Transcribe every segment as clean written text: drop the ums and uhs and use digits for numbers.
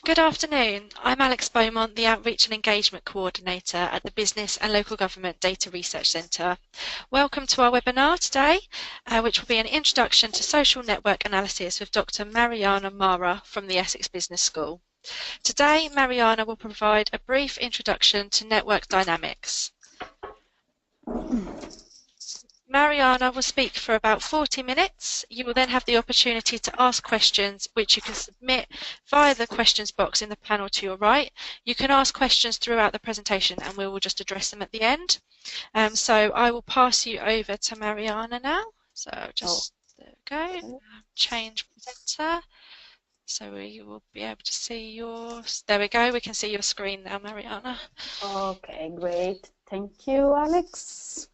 Good afternoon. I'm Alex Beaumont, the Outreach and Engagement Coordinator at the Business and Local Government Data Research Centre. Welcome to our webinar today, which will be an introduction to social network analysis with Dr. Marianna Marra from the Essex Business School. Today, Marianna will provide a brief introduction to network dynamics. Marianna will speak for about 40 minutes. You will then have the opportunity to ask questions, which you can submit via the questions box in the panel to your right. You can ask questions throughout the presentation and we will just address them at the end. So I will pass you over to Marianna now. So just, there we go, change presenter. So we will be able to see yours. There we go, we can see your screen now, Marianna. Okay, great. Thank you, Alex.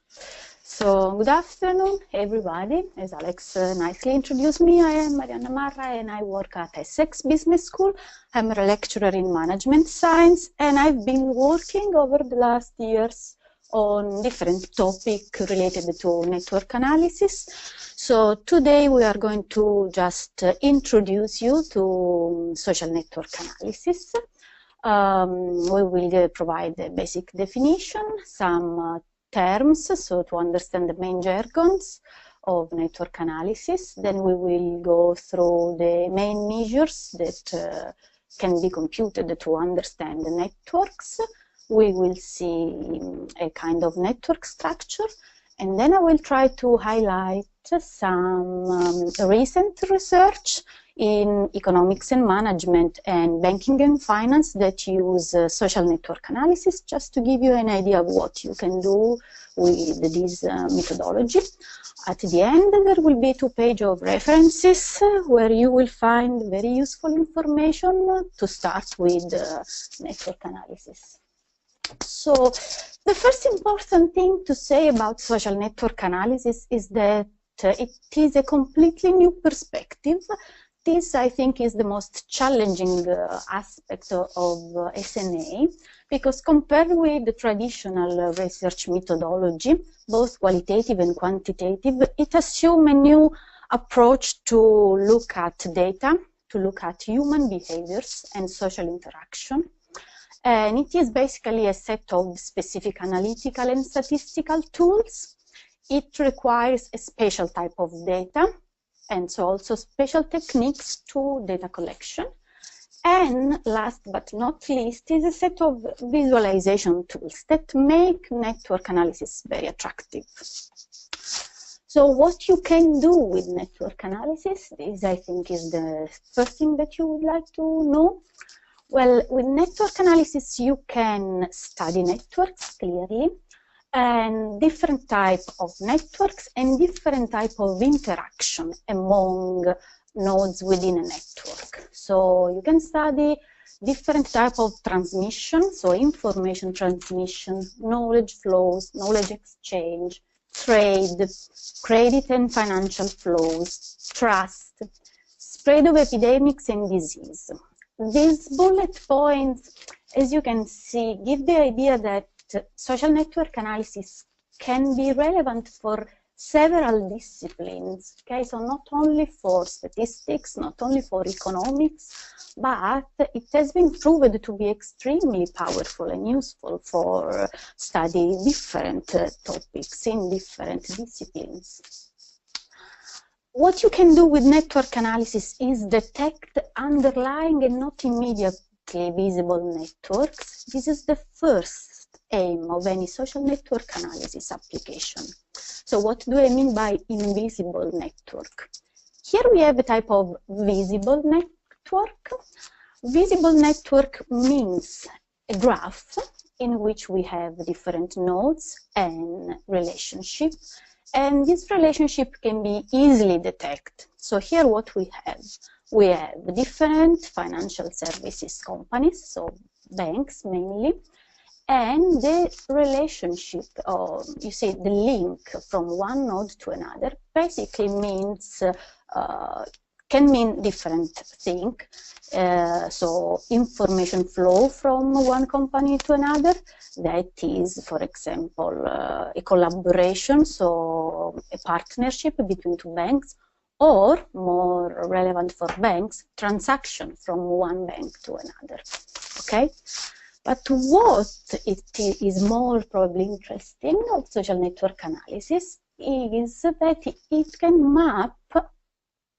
So, good afternoon, everybody. As Alex nicely introduced me, I am Marianna Marra and I work at Essex Business School. I'm a lecturer in management science and I've been working over the last years on different topics related to network analysis. So today we are going to just introduce you to social network analysis. We will provide a basic definition, some terms, so to understand the main jargons of network analysis. Then we will go through the main measures that can be computed to understand the networks. We will see a kind of network structure, and then I will try to highlight some recent research in economics and management and banking and finance that use social network analysis, just to give you an idea of what you can do with this methodology. At the end, there will be 2 pages of references where you will find very useful information to start with network analysis. So the first important thing to say about social network analysis is that it is a completely new perspective. This, I think, is the most challenging aspect of SNA, because compared with the traditional research methodology, both qualitative and quantitative, it assumes a new approach to look at data, to look at human behaviors and social interaction. And it is basically a set of specific analytical and statistical tools. It requires a special type of data, and so also special techniques to data collection. And last but not least is a set of visualization tools that make network analysis very attractive. So what you can do with network analysis, this I think is the first thing that you would like to know. Well, with network analysis you can study networks clearly, and different type of networks and different type of interaction among nodes within a network. So you can study different type of transmission, so information transmission, knowledge flows, knowledge exchange, trade, credit and financial flows, trust, spread of epidemics and disease. These bullet points, as you can see, give the idea that social network analysis can be relevant for several disciplines, okay? So not only for statistics, not only for economics, but it has been proven to be extremely powerful and useful for studying different topics in different disciplines. What you can do with network analysis is detect underlying and not immediately visible networks. This is the first aim of any social network analysis application. So what do I mean by invisible network? Here we have a type of visible network. Visible network means a graph in which we have different nodes and relationships, and this relationship can be easily detected. So here what we have different financial services companies, so banks mainly, and the relationship, or you see the link from one node to another, basically means, can mean different things. So information flow from one company to another, that is, for example, a collaboration, so a partnership between 2 banks, or more relevant for banks, transaction from one bank to another. Okay? But what it is more probably interesting of social network analysis is that it can map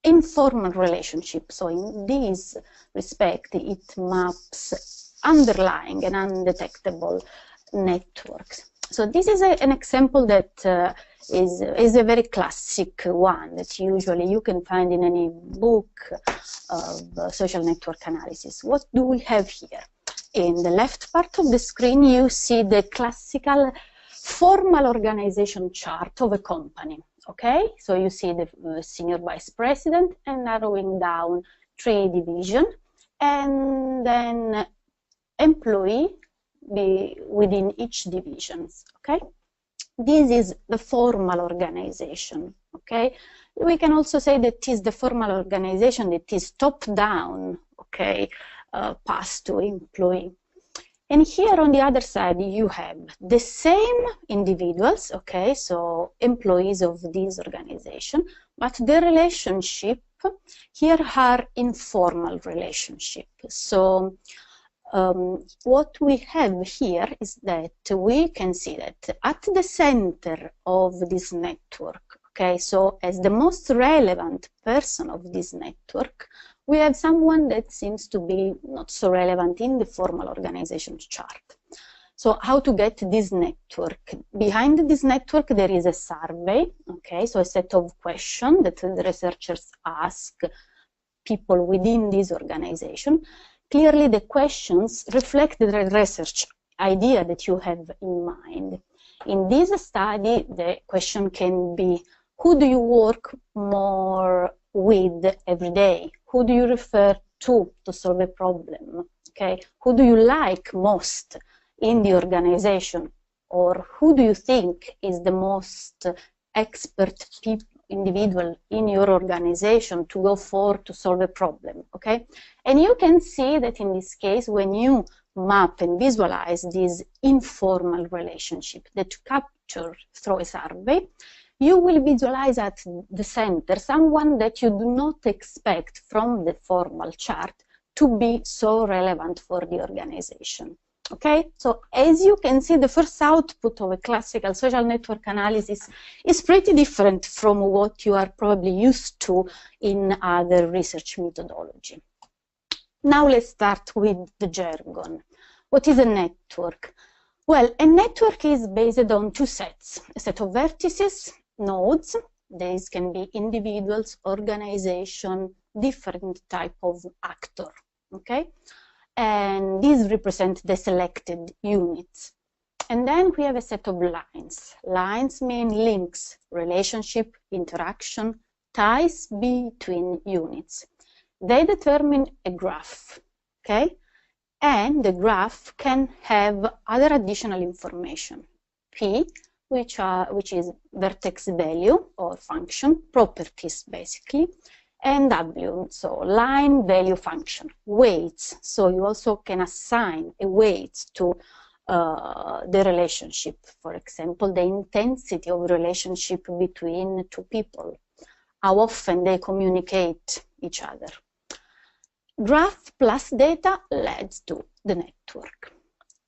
informal relationships. So in this respect, it maps underlying and undetectable networks. So this is an example that is a very classic one that usually you can find in any book of social network analysis. What do we have here? In the left part of the screen, you see the classical formal organization chart of a company. Okay, so you see the senior vice president and narrowing down 3 divisions, and then employee within each division. Okay, this is the formal organization. Okay, we can also say that it is the formal organization that is top down. Okay, passed to employee. And here on the other side, you have the same individuals, okay, so employees of this organization, but the relationship here are informal relationship. So what we have here is that we can see that at the center of this network, okay, so as the most relevant person of this network, we have someone that seems to be not so relevant in the formal organization chart. So how to get this network? Behind this network there is a survey, okay, so a set of questions that the researchers ask people within this organization. Clearly the questions reflect the research idea that you have in mind. In this study, the question can be, who do you work more with every day? Who do you refer to solve a problem? Okay, who do you like most in the organization? Or who do you think is the most expert individual in your organization to go for to solve a problem? Okay, and you can see that in this case, when you map and visualize this informal relationship that you capture through a survey, you will visualize at the center someone that you do not expect from the formal chart to be so relevant for the organization. Okay, so as you can see, the first output of a classical social network analysis is pretty different from what you are probably used to in other research methodology. Now let's start with the jargon. What is a network? Well, a network is based on 2 sets, a set of vertices, nodes. These can be individuals, organization, different type of actor, okay? And these represent the selected units. And then we have a set of lines. Lines mean links, relationship, interaction, ties between units. They determine a graph, okay? And the graph can have other additional information. P, which is vertex value or function, properties basically, and W, so line value function, weights. So you also can assign a weight to the relationship. For example, the intensity of relationship between 2 people, how often they communicate each other. Graph plus data leads to the network.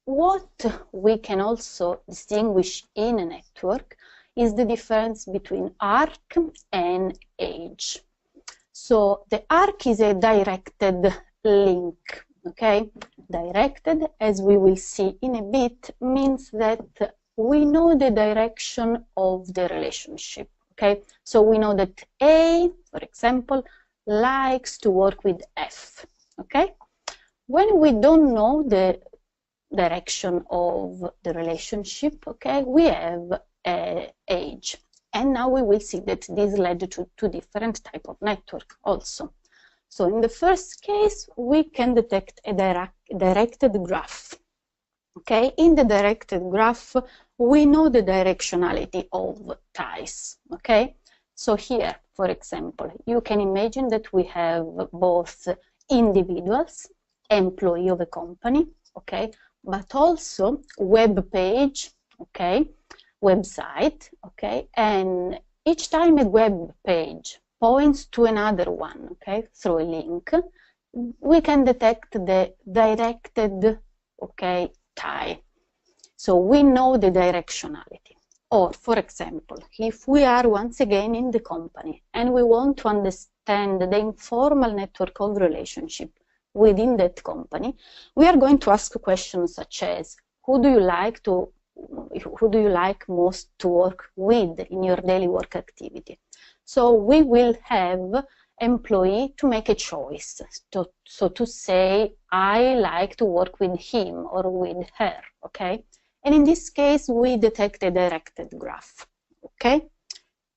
What we can also distinguish in a network is the difference between arc and edge. So the arc is a directed link, okay? Directed, as we will see in a bit, means that we know the direction of the relationship, okay? So we know that A, for example, likes to work with F, okay? When we don't know the direction of the relationship, okay, we have age. And now we will see that this led to 2 different types of network also. So in the first case, we can detect a directed graph. Okay, in the directed graph, we know the directionality of ties. Okay, so here, for example, you can imagine that we have both individuals, employee of a company, okay, but also web page, okay, website, okay, and each time a web page points to another one, okay, through a link, we can detect the directed, okay, tie. So we know the directionality. Or, for example, if we are once again in the company and we want to understand the informal network of relationship within that company, we are going to ask questions such as, who do you like most to work with in your daily work activity? So we will have employee to make a choice. So to say, I like to work with him or with her, okay? And in this case, we detect a directed graph, okay?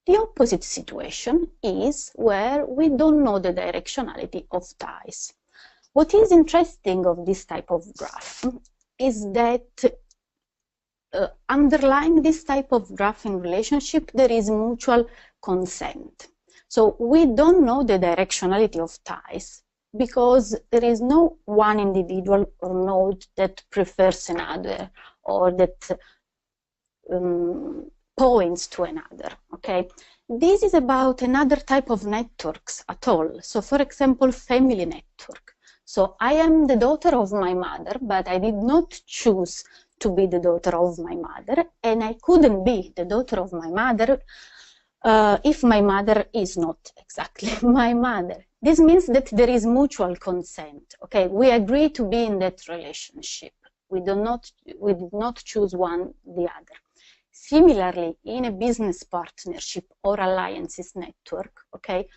The opposite situation is where we don't know the directionality of ties. What is interesting of this type of graph is that underlying this type of graph in relationship, there is mutual consent. So we don't know the directionality of ties because there is no one individual or node that prefers another or that points to another, okay? This is about another type of networks at all. So for example, family network. So I am the daughter of my mother, but I did not choose to be the daughter of my mother, and I couldn't be the daughter of my mother if my mother is not exactly my mother. This means that there is mutual consent, okay? We agree to be in that relationship. We did not choose one the other. Similarly, in a business partnership or alliances network, okay,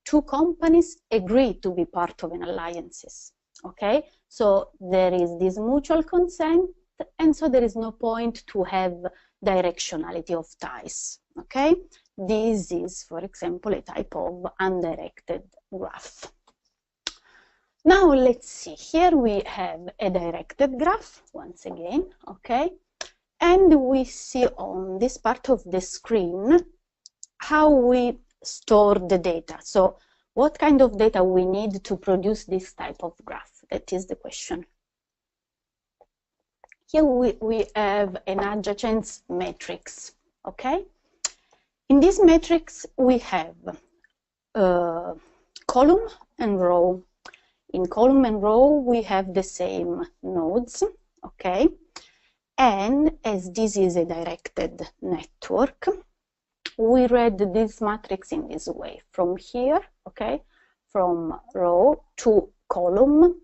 two companies agree to be part of an alliances, okay? So there is this mutual consent, and so there is no point to have directionality of ties, okay? This is, for example, a type of undirected graph. Now let's see, here we have a directed graph, once again, okay? And we see on this part of the screen how we store the data. So what kind of data we need to produce this type of graph? That is the question. Here we have an adjacency matrix, okay? In this matrix we have column and row. In column and row we have the same nodes, okay? And as this is a directed network, we read this matrix in this way, from here, okay, from row to column,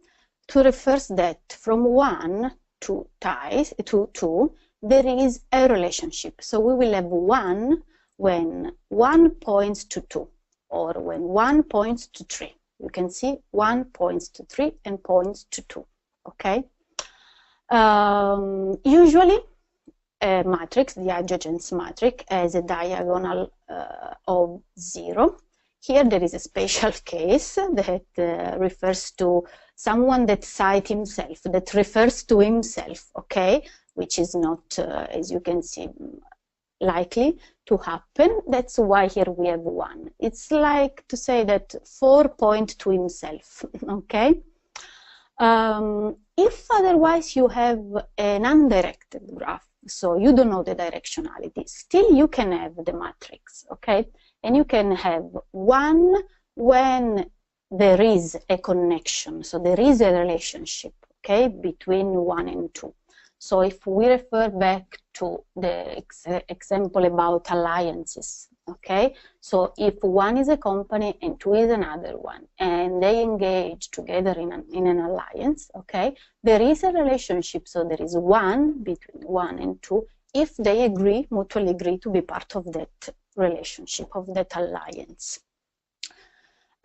to refers that from 1 to ties, to 2, there is a relationship. So we will have 1 when 1 points to 2, or when 1 points to 3. You can see 1 points to 3 and points to 2, okay? Usually, a matrix, the adjacency matrix, has a diagonal of 0. Here there is a special case that refers to someone that cites himself, that refers to himself, okay, which is not, as you can see, likely to happen. That's why here we have 1. It's like to say that 4 point to himself, okay? If otherwise you have an undirected graph, so you don't know the directionality, still you can have the matrix, okay? And you can have 1 when there is a connection, so there is a relationship, okay, between 1 and 2. So if we refer back to the example about alliances, okay, so if 1 is a company and 2 is another one, and they engage together in an alliance, okay, there is a relationship, so there is 1 between 1 and 2 if they agree, mutually agree to be part of that relationship, of that alliance.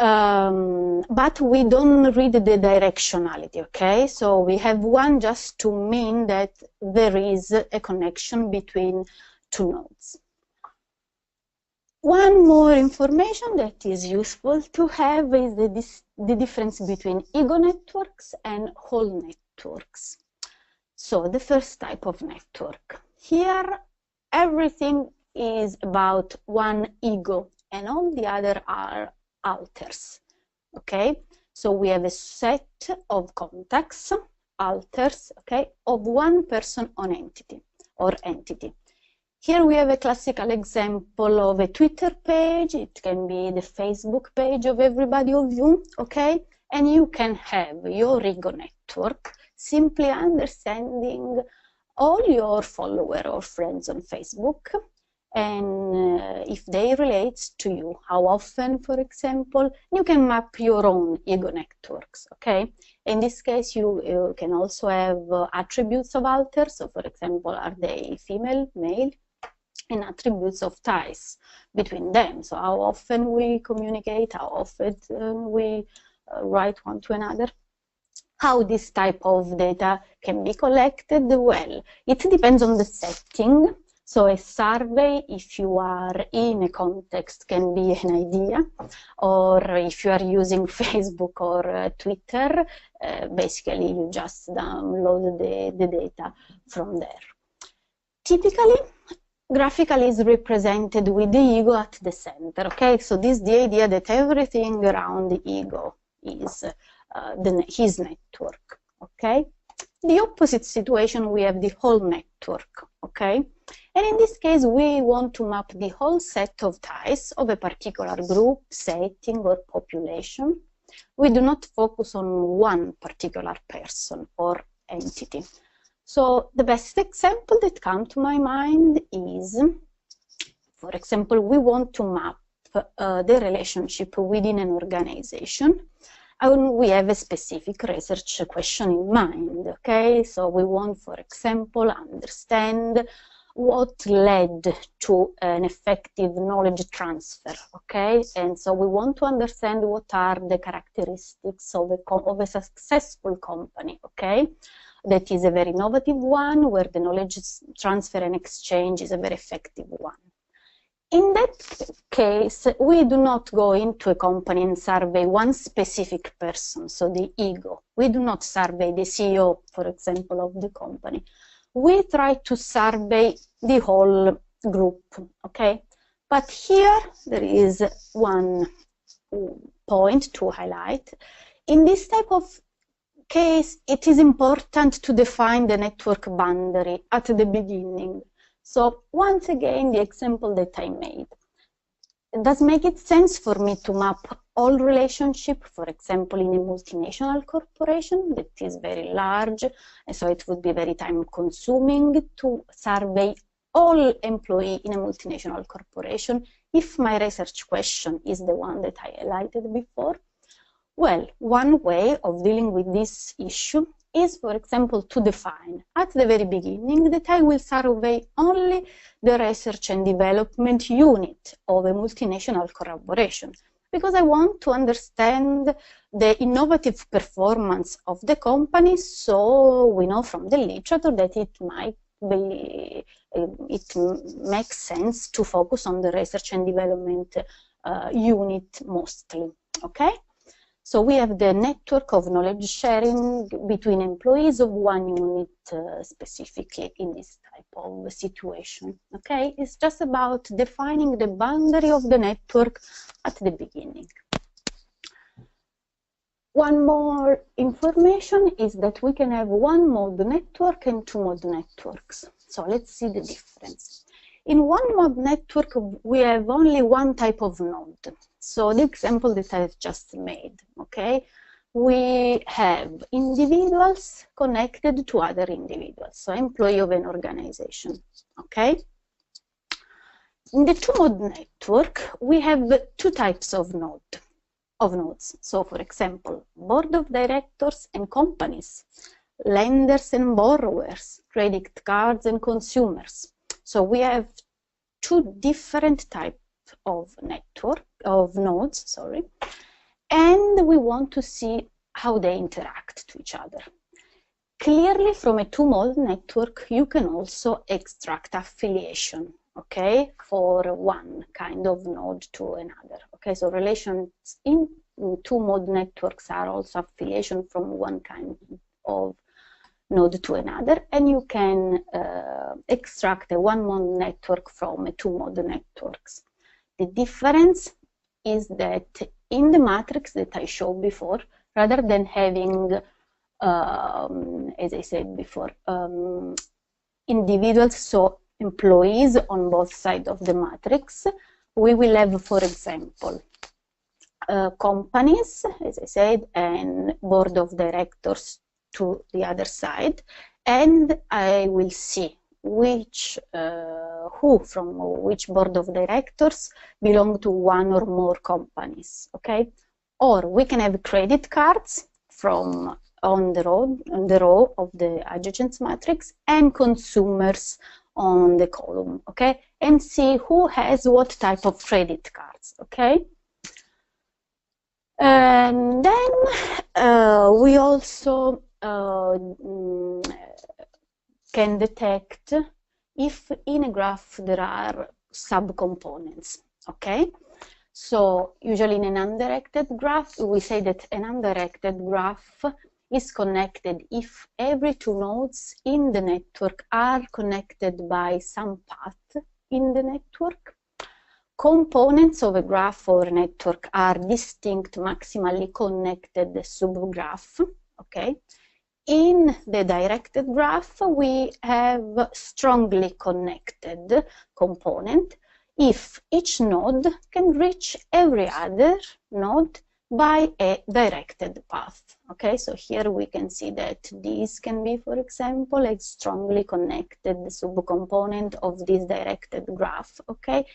But we don't read the directionality, okay? So we have 1 just to mean that there is a connection between 2 nodes. One more information that is useful to have is the difference between ego networks and whole networks. So the first type of network. Here, everything is about one ego and all the other are alters, okay? So we have a set of contacts, alters, okay, of one person on entity or entity. Here we have a classical example of a Twitter page. It can be the Facebook page of everybody of you, okay? And you can have your ego network simply understanding all your followers or friends on Facebook, and if they relate to you, how often, for example, you can map your own ego networks, okay? In this case, you can also have attributes of alters. So, for example, are they female, male, and attributes of ties between them. So, how often we communicate, how often we write one to another. How this type of data can be collected? Well, it depends on the setting. So a survey, if you are in a context, can be an idea, or if you are using Facebook or Twitter, basically you just download the data from there. Typically, graphical is represented with the ego at the center, okay? So this is the idea that everything around the ego is his network, okay? The opposite situation, we have the whole network, okay? And in this case, we want to map the whole set of ties of a particular group, setting, or population. We do not focus on one particular person or entity. So the best example that comes to my mind is, for example, we want to map the relationship within an organization. And we have a specific research question in mind, okay? So we want, for example, understand what led to an effective knowledge transfer, okay? And so we want to understand what are the characteristics of a successful company, okay? That is a very innovative one, where the knowledge transfer and exchange is a very effective one. In that case, we do not go into a company and survey one specific person, so the ego. We do not survey the CEO, for example, of the company. We try to survey the whole group, okay? But here there is one point to highlight. In this type of case, it is important to define the network boundary at the beginning. So once again, the example that I made. Does make it sense for me to map all relationship, for example, in a multinational corporation that is very large, and so it would be very time consuming to survey all employees in a multinational corporation if my research question is the one that I highlighted before? Well, one way of dealing with this issue is, for example, to define at the very beginning that I will survey only the research and development unit of a multinational corporation, because I want to understand the innovative performance of the company, so we know from the literature that it makes sense to focus on the research and development unit mostly, okay? So we have the network of knowledge sharing between employees of one unit specifically in this type of situation, okay? It's just about defining the boundary of the network at the beginning. One more information is that we can have one mode network and two mode networks. So let's see the difference. In one mode network, we have only one type of node. So the example that I've just made, okay? We have individuals connected to other individuals, so employee of an organization, okay? In the two-mode network, we have two types of nodes. So for example, board of directors and companies, lenders and borrowers, credit cards and consumers. So we have two different types of nodes, and we want to see how they interact to each other. Clearly, from a two-mode network, you can also extract affiliation, okay, for one kind of node to another. Okay, so relations in two-mode networks are also affiliation from one kind of node to another, and you can extract a one-mode network from a two-mode networks. The difference is that in the matrix that I showed before, rather than having, as I said before, individuals, so employees on both sides of the matrix. We will have, for example, companies, as I said, and board of directors to the other side, and I will see which who from which board of directors belong to one or more companies. Okay, or we can have credit cards from on the row of the adjacent matrix, and consumers on the column. Okay, and see who has what type of credit cards. Okay. And then we also can detect if in a graph there are subcomponents. Okay, so usually in an undirected graph, we say that an undirected graph is connected if every two nodes in the network are connected by some path in the network. Components of a graph or a network are distinct, maximally connected subgraph. Okay. In the directed graph, we have strongly connected component if each node can reach every other node by a directed path. Okay, so here we can see that this can be, for example, a strongly connected subcomponent of this directed graph. Okay,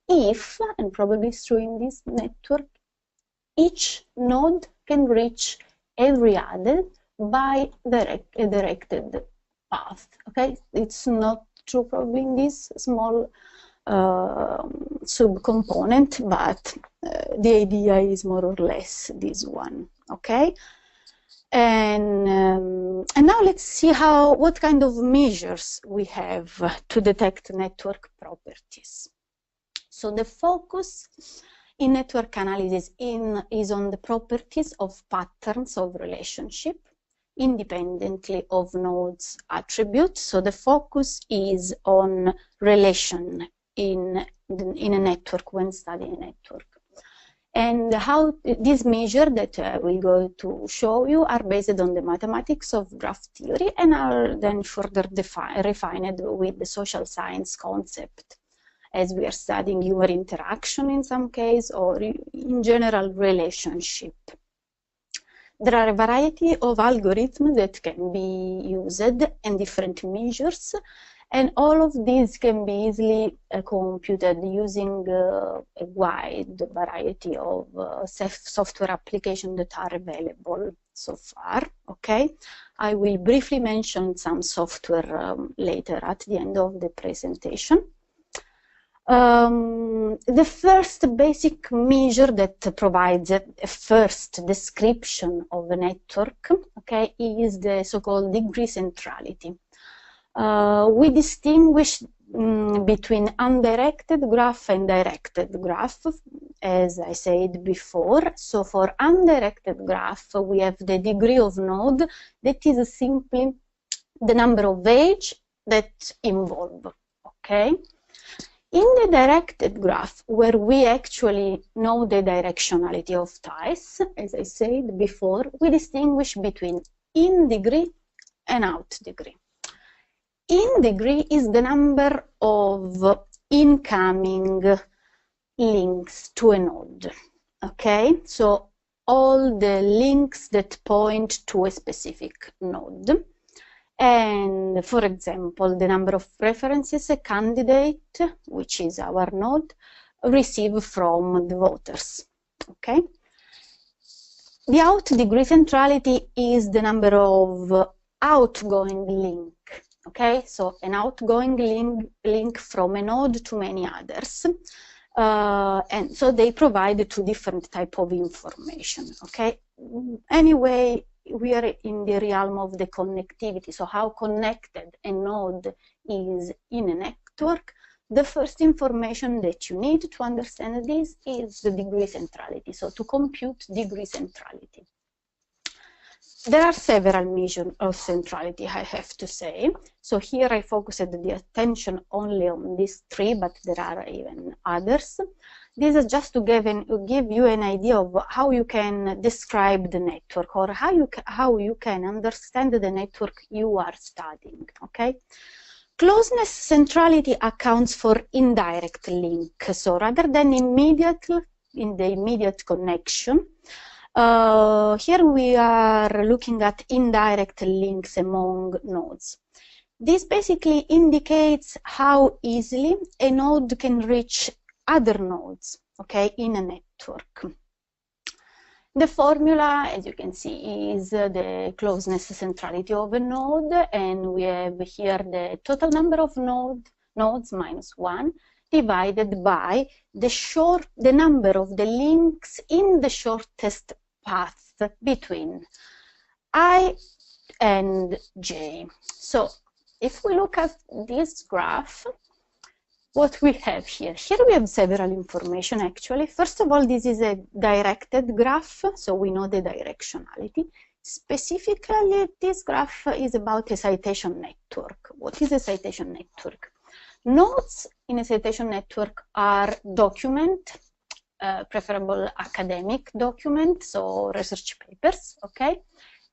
if, and probably it's true in this network, each node can reach every other by a directed path. Okay, it's not true probably in this small subcomponent, but the idea is more or less this one. Okay, and now let's see what kind of measures we have to detect network properties. So the focus in network analysis is on the properties of patterns of relationship independently of nodes attributes. So the focus is on relation in a network when studying a network. And how these measures that we're going to show you are based on the mathematics of graph theory and are then further refined with the social science concept, as we are studying human interaction in some case, or in general relationship. There are a variety of algorithms that can be used and different measures, and all of these can be easily computed using a wide variety of software applications that are available so far. Okay, I will briefly mention some software later at the end of the presentation. The first basic measure that provides a first description of a network, okay, is the so-called degree centrality. We distinguish between undirected graph and directed graph, as I said before. So for undirected graph, we have the degree of node that is simply the number of edges that involve, okay? In the directed graph, where we actually know the directionality of ties, as I said before, we distinguish between in degree and out degree. In degree is the number of incoming links to a node, okay? So all the links that point to a specific node. And for example, the number of references a candidate, which is our node, receive from the voters, okay? The out degree centrality is the number of outgoing link, okay? So an outgoing link from a node to many others. And so they provide two different types of information, okay? Anyway, we are in the realm of the connectivity, so how connected a node is in a network. The first information that you need to understand this is the degree centrality, so to compute degree centrality. There are several measures of centrality, I have to say. So here I focused the attention only on these three, but there are even others. This is just to give you an idea of how you can describe the network, or how you can understand the network you are studying, okay? Closeness centrality accounts for indirect link. So rather than in the immediate connection, here we are looking at indirect links among nodes. This basically indicates how easily a node can reach other nodes, okay, in a network. The formula, as you can see, is the closeness centrality of a node, and we have here the total number of nodes minus 1 divided by the number of the links in the shortest path between I and J. So if we look at this graph, what we have here we have several information actually. First of all, this is a directed graph, so we know the directionality. Specifically, this graph is about a citation network. What is a citation network? Nodes in a citation network are document, preferable academic document, so research papers, okay,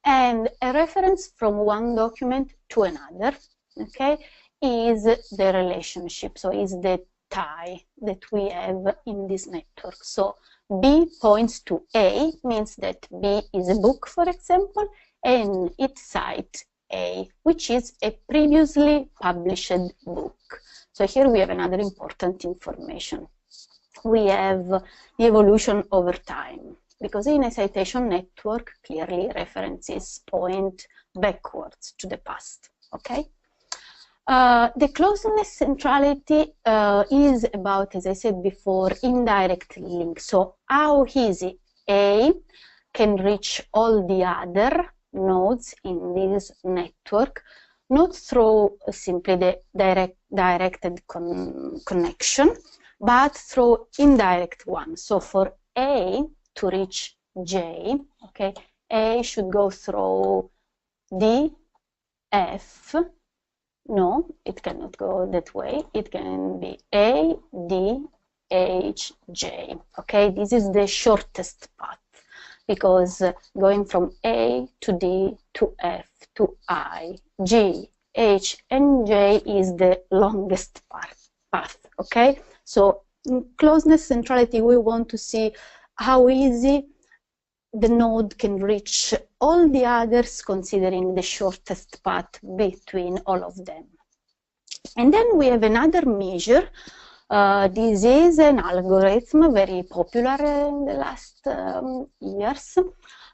and a reference from one document to another, okay, is the relationship, so is the tie that we have in this network. So B points to A means that B is a book, for example, and it cites A, which is a previously published book. So here we have another important information. We have the evolution over time, because in a citation network, clearly references point backwards to the past, okay? The closeness centrality is about, as I said before, indirect link. So how easy A can reach all the other nodes in this network, not through simply the directed connection, but through indirect one. So for A to reach J, okay, A should go through D, F. No, it cannot go that way. It can be A, D, H, J. Okay, this is the shortest path, because going from A to D to F to I, G, H, and J is the longest path. Okay, so in closeness centrality, we want to see how easy the node can reach all the others, considering the shortest path between all of them. And then we have another measure. This is an algorithm very popular in the last years.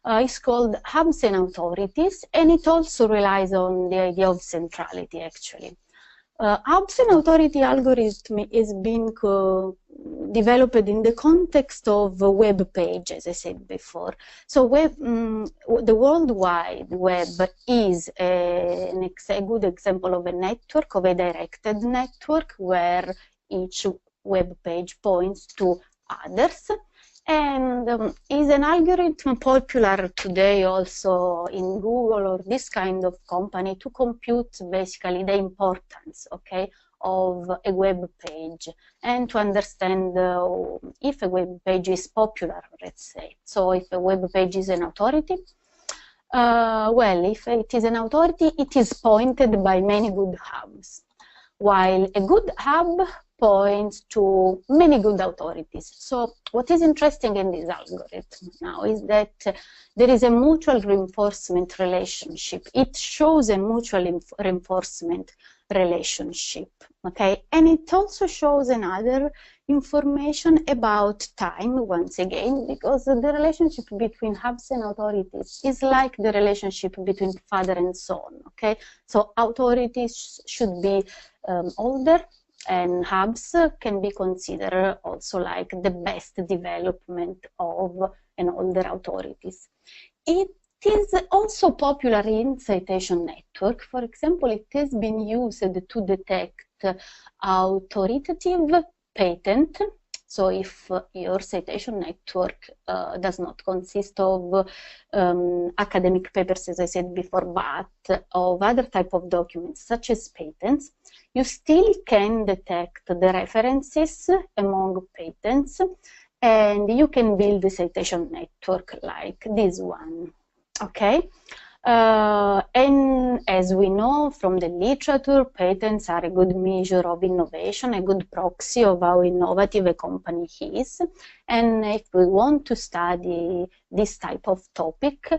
It's called hubs and authorities, and it also relies on the idea of centrality, actually. Hubs and authority algorithm is being developed in the context of a web page, as I said before. So the World Wide Web is a good example of a network, of a directed network, where each web page points to others. And is an algorithm popular today also in Google or this kind of company to compute basically the importance, okay, of a web page, and to understand if a web page is popular, let's say. So if a web page is an authority, well, if it is an authority, it is pointed by many good hubs, while a good hub points to many good authorities. So what is interesting in this algorithm now is that there is a mutual reinforcement relationship. It shows a mutual reinforcement relationship, okay? And it also shows another information about time, once again, because the relationship between hubs and authorities is like the relationship between father and son, okay? So authorities should be older, and hubs can be considered also like the best development of an older authorities. It is also popular in citation network. For example, it has been used to detect authoritative patent. So if your citation network does not consist of academic papers, as I said before, but of other type of documents, such as patents, you still can detect the references among patents, and you can build a citation network like this one, okay? And as we know from the literature, patents are a good measure of innovation, a good proxy of how innovative a company is. And if we want to study this type of topic,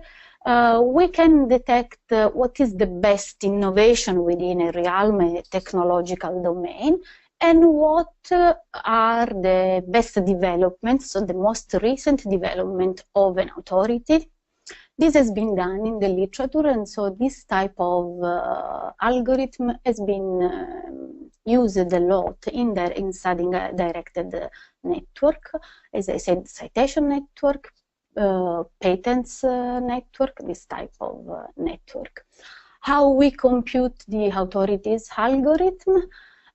we can detect what is the best innovation within a realm, a technological domain, and what are the best developments, so the most recent development of an authority. This has been done in the literature, and so this type of algorithm has been used a lot in studying a directed network, as I said, citation network, patents network, this type of network. How we compute the authorities algorithm?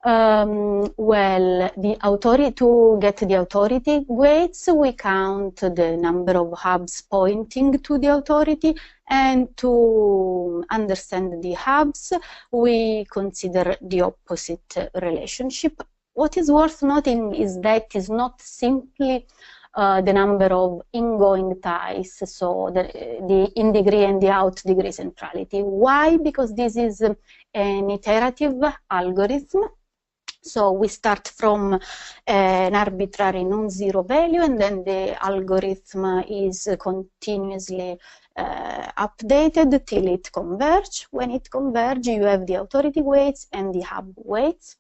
Well, to get the authority weights, we count the number of hubs pointing to the authority, and to understand the hubs, we consider the opposite relationship. What is worth noting is that it's not simply the number of ingoing ties, so the in degree and the out degree centrality. Why? Because this is an iterative algorithm. So we start from an arbitrary non-zero value, and then the algorithm is continuously updated till it converges. When it converges, you have the authority weights and the hub weights.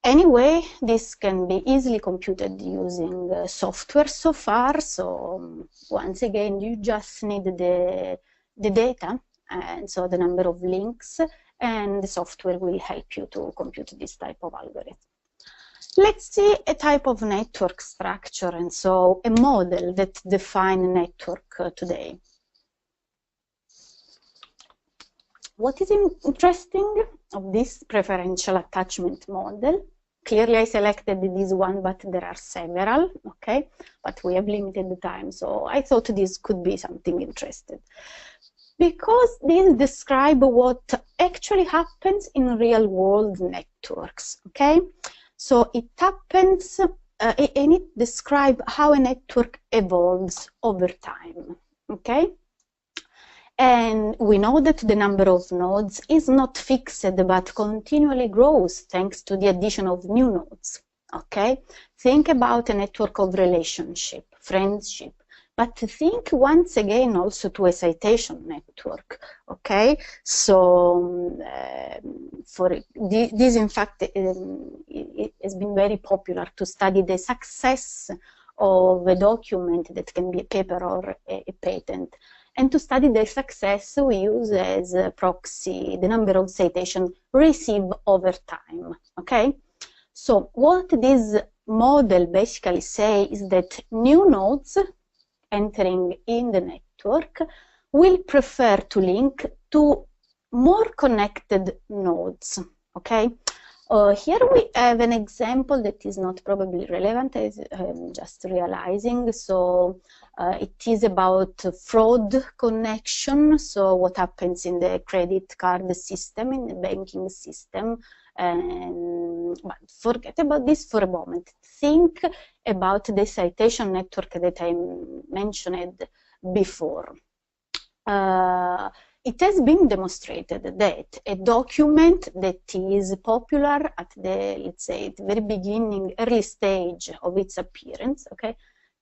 Anyway, this can be easily computed using software so far. So once again, you just need the data, and so the number of links, and the software will help you to compute this type of algorithm. Let's see a type of network structure, and so a model that defines a network today. What is interesting of this preferential attachment model? Clearly I selected this one, but there are several, okay? But we have limited time, so I thought this could be something interesting. Because these describe what actually happens in real world networks, okay? So it happens, and it describes how a network evolves over time, okay? And we know that the number of nodes is not fixed, but continually grows thanks to the addition of new nodes, okay? Think about a network of relationship, friendship, but think once again also to a citation network, okay? So this in fact it has been very popular to study the success of a document that can be a paper or a patent. And to study their success, we use as a proxy the number of citations received over time, okay? So what this model basically says is that new nodes entering in the network will prefer to link to more connected nodes, okay? Here we have an example that is not probably relevant, as I'm just realizing. So it is about fraud connection. So what happens in the credit card system, in the banking system. But forget about this for a moment. Think about the citation network that I mentioned before. It has been demonstrated that a document that is popular at the, let's say, at the very beginning, early stage of its appearance, okay,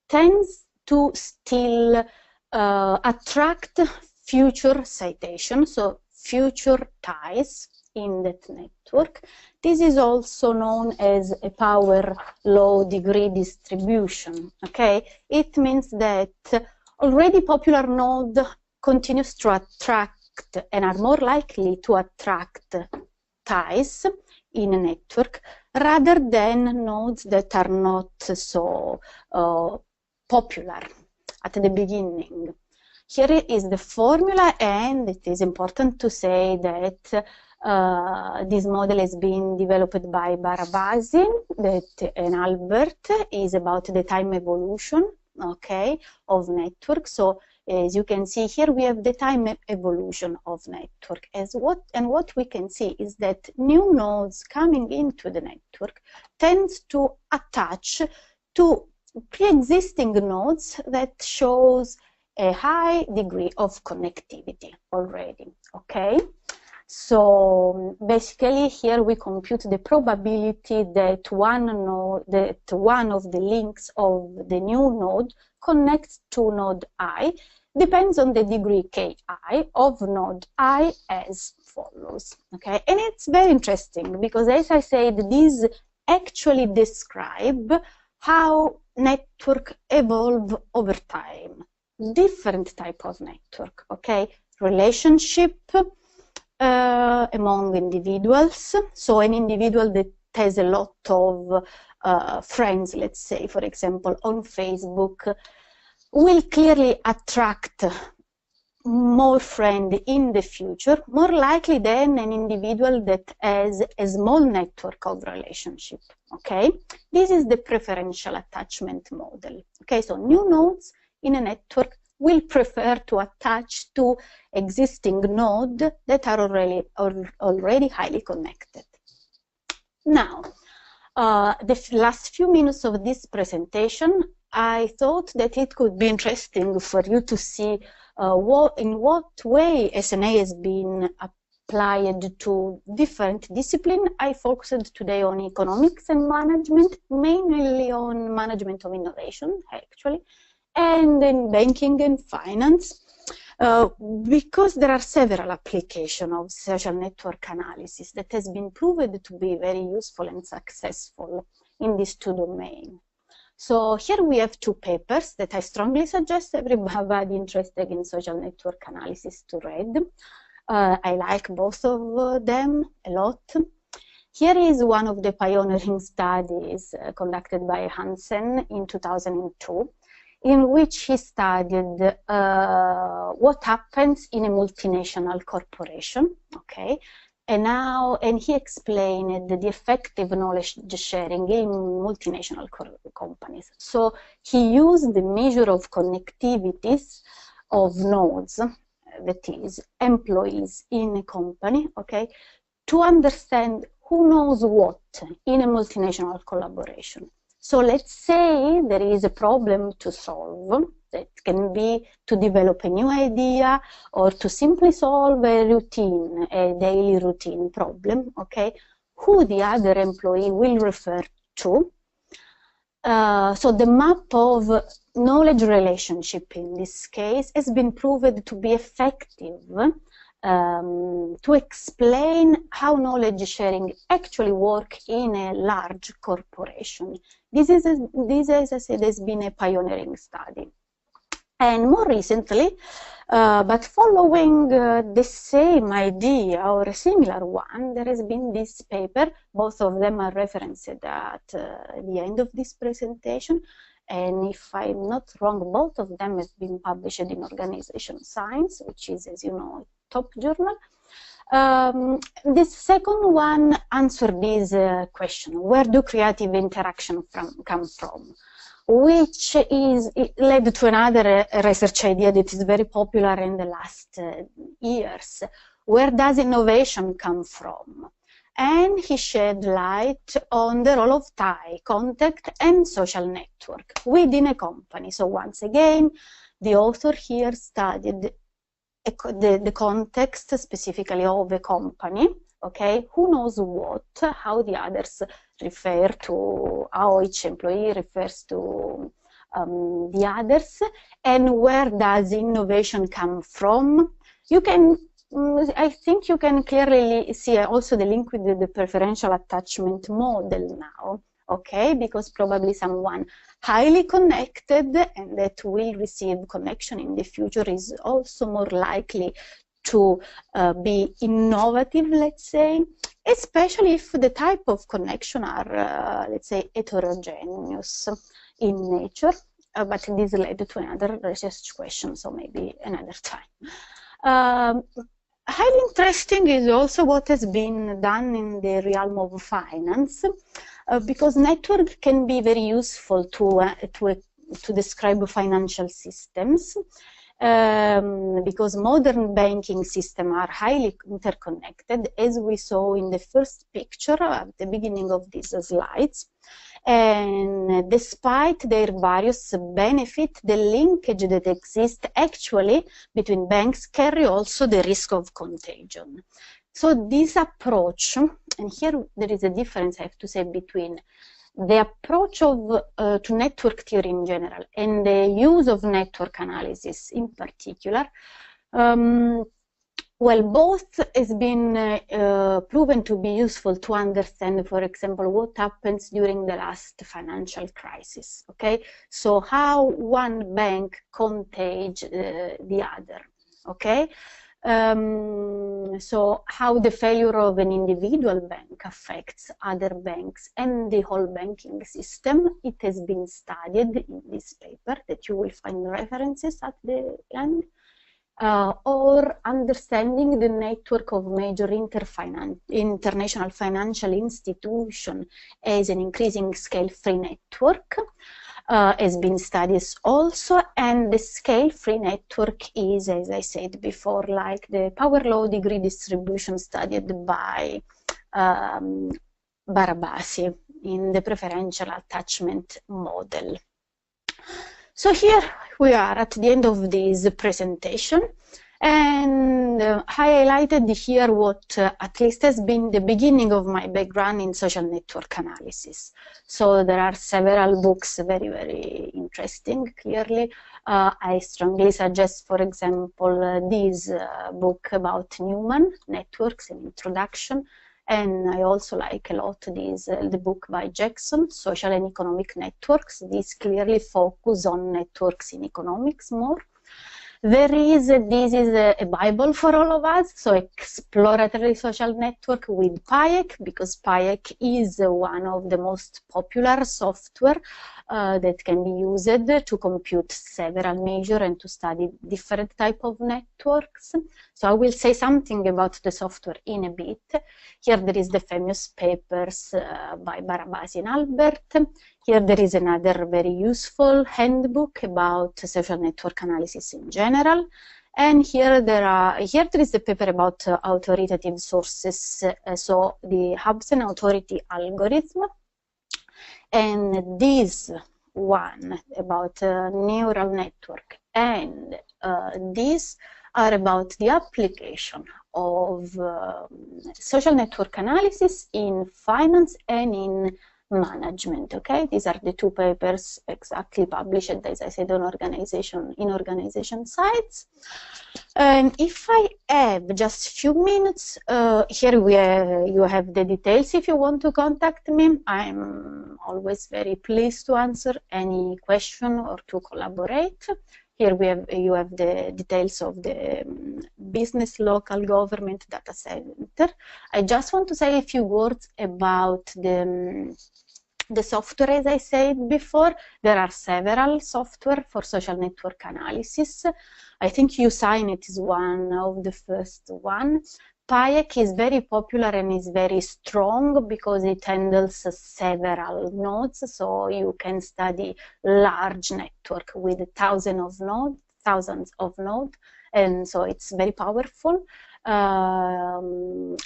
tends to still attract future citations, so future ties in that network. This is also known as a power law degree distribution, okay? It means that already popular node continues to attract and are more likely to attract ties in a network rather than nodes that are not so popular at the beginning. Here is the formula, and it is important to say that this model has been developed by Barabasi, and Albert is about the time evolution, okay, of networks. So as you can see here, we have the time evolution of network. What we can see is that new nodes coming into the network tends to attach to pre-existing nodes that shows a high degree of connectivity already, okay? So basically here we compute the probability that one of the links of the new node connects to node I, depends on the degree ki of node I as follows, okay? And it's very interesting because, as I said, these actually describe how network evolve over time. Different type of network, okay? Relationship among individuals. So an individual that has a lot of friends, let's say, for example, on Facebook, will clearly attract more friends in the future, more likely than an individual that has a small network of relationship, okay? This is the preferential attachment model, okay? So new nodes in a network will prefer to attach to existing nodes that are already highly connected. Now, the last few minutes of this presentation, I thought that it could be interesting for you to see in what way SNA has been applied to different disciplines. I focused today on economics and management, mainly on management of innovation, actually, and in banking and finance, because there are several applications of social network analysis that has been proven to be very useful and successful in these two domains. So here we have two papers that I strongly suggest everybody interested in social network analysis to read. I like both of them a lot. Here is one of the pioneering studies conducted by Hansen in 2002, in which he studied what happens in a multinational corporation, okay? And he explained the effective knowledge sharing in multinational companies. So he used the measure of connectivities of nodes, that is, employees in a company, okay, to understand who knows what in a multinational collaboration. So let's say there is a problem to solve. That can be to develop a new idea or to simply solve a daily routine problem, okay? Who the other employee will refer to. So the map of knowledge relationship in this case has been proven to be effective to explain how knowledge sharing actually works in a large corporation. This, as I said, has been a pioneering study. And more recently, but following the same idea or a similar one, there has been this paper. Both of them are referenced at the end of this presentation. And if I'm not wrong, both of them have been published in Organization Science, which is, as you know, a top journal. This second one answered this question: where do creative interaction come from? Which led to another research idea that is very popular in the last years. Where does innovation come from? And he shed light on the role of tie, contact, and social network within a company. So once again, the author here studied the context specifically of a company, okay? Who knows what, how the others refer to, how each employee refers to the others, and where does innovation come from? You can, I think you can clearly see also the link with the preferential attachment model now, okay? Because probably someone highly connected and that will receive connection in the future is also more likely to be innovative, let's say, especially if the type of connection are, let's say, heterogeneous in nature. But this led to another research question, so maybe another time. Highly interesting is also what has been done in the realm of finance, because network can be very useful to describe financial systems. Because modern banking systems are highly interconnected, as we saw in the first picture at the beginning of these slides. And despite their various benefits, the linkage that exists actually between banks carry also the risk of contagion. So this approach, and here there is a difference I have to say between the approach of to network theory in general and the use of network analysis in particular, well, both has been proven to be useful to understand, for example, what happens during the last financial crisis, okay? So how one bank contagions the other, okay? So how the failure of an individual bank affects other banks and the whole banking system. It has been studied in this paper that you will find references at the end. Or understanding the network of major international financial institutions as an increasing scale-free network has been studied also, and the scale-free network is, as I said before, like the power law degree distribution studied by Barabasi in the preferential attachment model. So here we are at the end of this presentation, and I highlighted here what at least has been the beginning of my background in social network analysis. So there are several books very, very interesting, clearly. I strongly suggest, for example, this book about Newman, Networks, an Introduction. And I also like a lot the book by Jackson, Social and Economic Networks. These clearly focus on networks in economics more. This is a Bible for all of us, so exploratory social network with Payek, because Payek is one of the most popular software that can be used to compute several measures and to study different type of networks. So I will say something about the software in a bit. Here there is the famous papers by Barabasi and Albert. Here there is another very useful handbook about social network analysis in general. And here there is the paper about authoritative sources, so the Hobson authority algorithm. And this one about neural network and these are about the application of social network analysis in finance and in management. Okay, these are the two papers exactly published, as I said, on organization sites. And if I have just a few minutes, here you have the details. If you want to contact me, I'm always very pleased to answer any question or to collaborate. Here you have the details of the business local government data center. I just want to say a few words about the software. As I said before, there are several software for social network analysis. I think USignet is one of the first ones. Payek is very popular and is very strong because it handles several nodes, so you can study large network with thousands of nodes, and so it's very powerful. And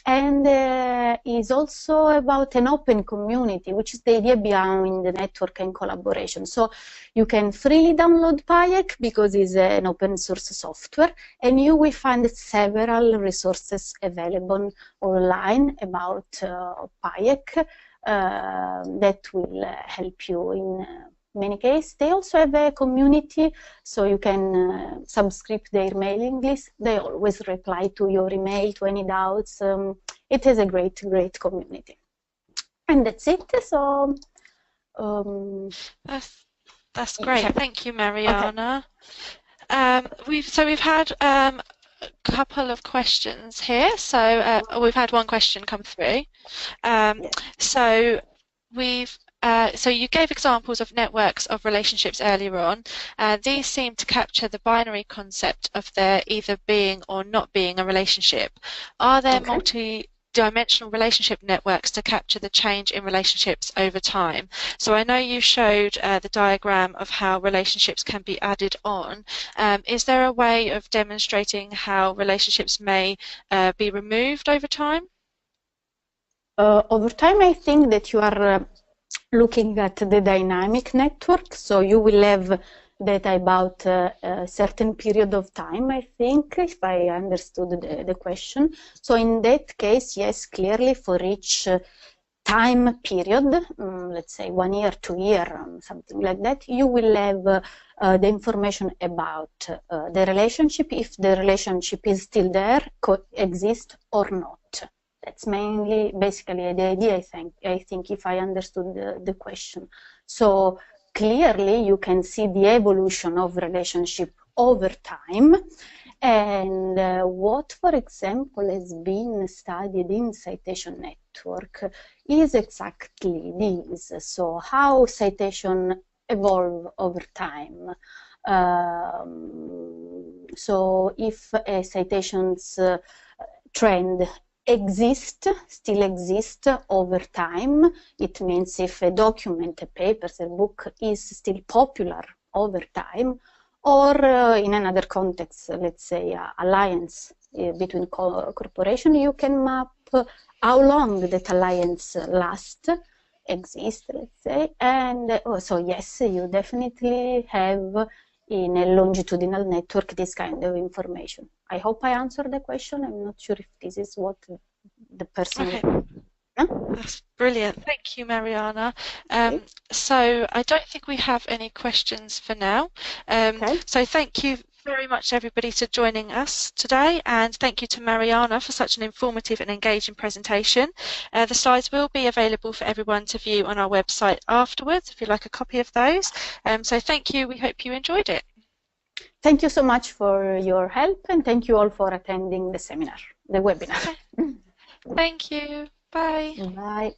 is also about an open community, which is the idea behind the network and collaboration. So you can freely download Payek because it's an open source software, and you will find several resources available online about Payek that will help you in many cases. They also have a community, so you can subscribe their mailing list. They always reply to your email, to any doubts. It is a great community. And that's it. So that's great. Thank you, Marianna. Okay. We've had a couple of questions here. So we've had one question come through. So you gave examples of networks of relationships earlier on. These seem to capture the binary concept of there either being or not being a relationship. Are there multi-dimensional relationship networks to capture the change in relationships over time? So I know you showed the diagram of how relationships can be added on. Is there a way of demonstrating how relationships may be removed over time? Over time, I think that you are looking at the dynamic network. So you will have data about a certain period of time, I think, if I understood the question. So in that case, yes, clearly for each time period, let's say 1 year, 2 year, something like that, you will have the information about the relationship, if the relationship is still there, coexist or not. That's mainly, basically, the idea, I think, if I understood the question. So clearly, you can see the evolution of relationship over time. And what, for example, has been studied in citation network is exactly this. So how citation evolve over time. So if a citations trend still exist over time, it means if a document, a paper, a book is still popular over time, or in another context, let's say alliance between corporation, you can map how long that alliance exists, let's say, and so yes, you definitely have in a longitudinal network this kind of information. I hope I answered the question. I'm not sure if this is what the person... Okay. That's brilliant. Thank you, Marianna. So I don't think we have any questions for now. So thank you very much, everybody, for joining us today, and thank you to Marianna for such an informative and engaging presentation. The slides will be available for everyone to view on our website afterwards if you'd like a copy of those. So thank you. We hope you enjoyed it. Thank you so much for your help, and thank you all for attending the seminar, the webinar. Thank you. Bye. Bye.